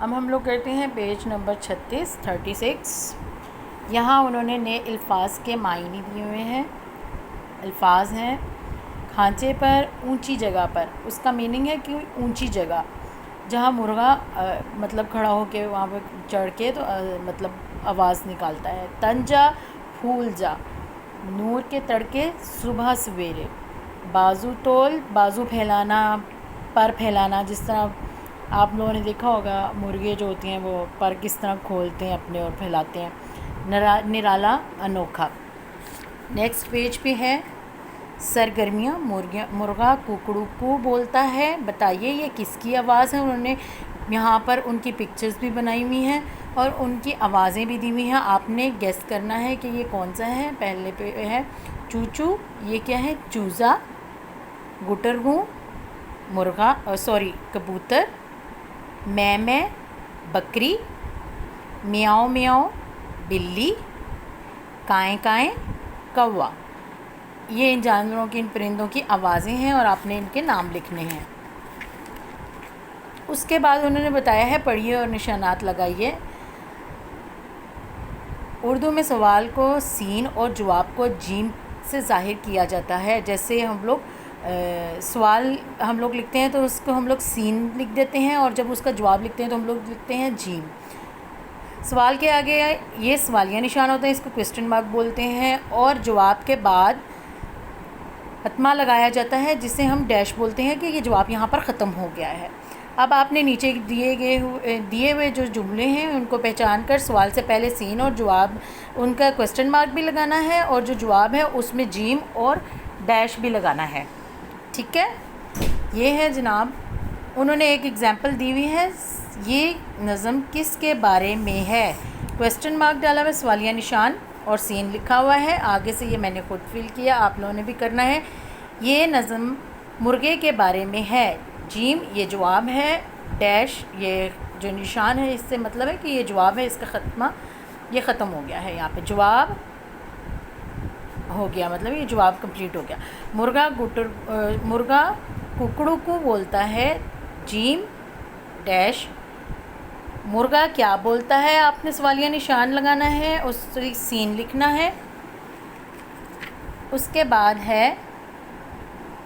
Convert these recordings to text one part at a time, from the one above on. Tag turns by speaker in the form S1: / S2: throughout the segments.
S1: अब हम लोग करते हैं पेज नंबर 36। यहाँ उन्होंने नए अल्फाज के मायने दिए हुए हैं। अल्फाज हैं खांचे पर, ऊंची जगह पर। उसका मीनिंग है कि ऊंची जगह, जहाँ मुर्गा मतलब खड़ा होकर वहाँ पर चढ़ के तो मतलब आवाज़ निकालता है। तन जा फूल जा, नूर के तड़के सुबह सवेरे। बाजू तोल, बाजू फैलाना, पर फैलाना। जिस तरह आप लोगों ने देखा होगा मुर्गे जो होती हैं वो पर किस तरह खोलते हैं अपने और फैलाते हैं। निराला, अनोखा। नेक्स्ट पेज पे है सरगर्मियाँ। मुर्गा कुकड़ू को बोलता है। बताइए ये किसकी आवाज़ है। उन्होंने यहाँ पर उनकी पिक्चर्स भी बनाई हुई हैं और उनकी आवाज़ें भी दी हुई हैं। आपने गेस करना है कि ये कौन सा है। पहले पे है चूचू, ये क्या है, चूज़ा। गुटरगू, मुर्गा कबूतर। मैं, बकरी। म्याओ म्याओ, बिल्ली। काएँ काएँ, कौवा। ये इन जानवरों की, इन परिंदों की आवाज़ें हैं और आपने इनके नाम लिखने हैं। उसके बाद उन्होंने बताया है पढ़िए और निशानात लगाइए। उर्दू में सवाल को सीन और जवाब को जीम से ज़ाहिर किया जाता है। जैसे हम लोग सवाल हम लोग लिखते हैं तो उसको हम लोग सीन लिख देते हैं और जब उसका जवाब लिखते हैं तो हम लोग लिखते हैं जीम। सवाल के आगे ये सवालिया निशान होते हैं, इसको क्वेश्चन मार्क बोलते हैं। और जवाब के बाद अतमा लगाया जाता है जिसे हम डैश बोलते हैं कि ये जवाब यहाँ पर ख़त्म हो गया है। अब आपने नीचे दिए हुए जो जुमले हैं उनको पहचान कर सवाल से पहले सीन और जवाब उनका क्वेश्चन मार्क भी लगाना है और जो जवाब है उसमें जीम और डैश भी लगाना है। ठीक है, ये है जनाब। उन्होंने एक एग्ज़ाम्पल दी हुई है। ये नज़म किसके बारे में है। क्वेश्चन मार्क डाला हुआ, सवालिया निशान और सीन लिखा हुआ है। आगे से ये मैंने खुद फिल किया, आप लोगों ने भी करना है। ये नज़म मुर्गे के बारे में है। जीम ये जवाब है, डैश ये जो निशान है इससे मतलब है कि ये जवाब है, इसका ये ख़त्म हो गया है। यहाँ पे जवाब हो गया, मतलब ये जवाब कंप्लीट हो गया। मुर्गा कुकड़ू को बोलता है। Gym dash. मुर्गा क्या बोलता है, आपने सवालिया निशान लगाना है, उस सीन लिखना है। उसके बाद है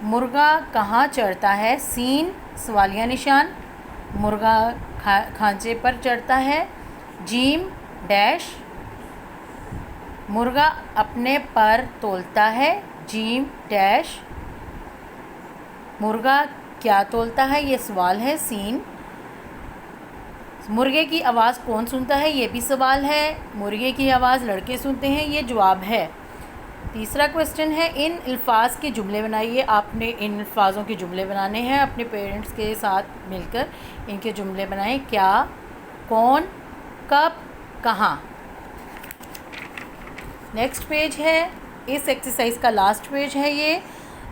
S1: मुर्गा कहाँ चढ़ता है। सीन सवालिया निशान। मुर्गा खांचे पर चढ़ता है। Gym dash. मुर्गा अपने पर तोलता है। Gym dash. मुर्गा क्या तोलता है, ये सवाल है। सीन। मुर्गे की आवाज़ कौन सुनता है, ये भी सवाल है। मुर्गे की आवाज़ लड़के सुनते हैं, ये जवाब है। तीसरा क्वेश्चन है इन अल्फाज के जुमले बनाइए। आपने इन अल्फाजों के जुमले बनाने हैं। अपने पेरेंट्स के साथ मिलकर इनके जुमले बनाएं। क्या, कौन, कब, कहाँ। नेक्स्ट पेज है, इस एक्सरसाइज का लास्ट पेज है। ये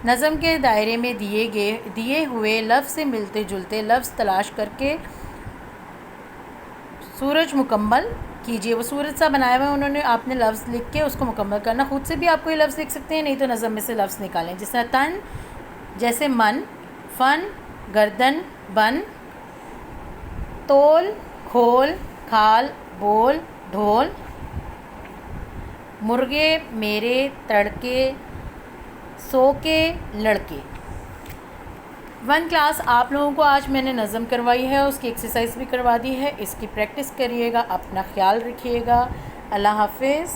S1: नज़म के दायरे में दिए हुए लफ्ज़ से मिलते जुलते लफ्ज़ तलाश करके सूरज मुकम्मल कीजिए। वो सूरज सा बनाया हुआ है उन्होंने, आपने लफ्ज़ लिख के उसको मुकम्मल करना। खुद से भी आपको ये लफ्ज़ लिख सकते हैं, नहीं तो नज़म में से लफ्ज़ निकालें। जिस तरह तन, जैसे मन, फ़न, गर्दन, बन। तोल, खोल, खाल, बोल, ढोल। मुर्गे मेरे तड़के, सो के लड़के। 1 क्लास आप लोगों को आज मैंने नज़म करवाई है, उसकी एक्सरसाइज भी करवा दी है। इसकी प्रैक्टिस करिएगा, अपना ख्याल रखिएगा। अल्लाह हाफिज़।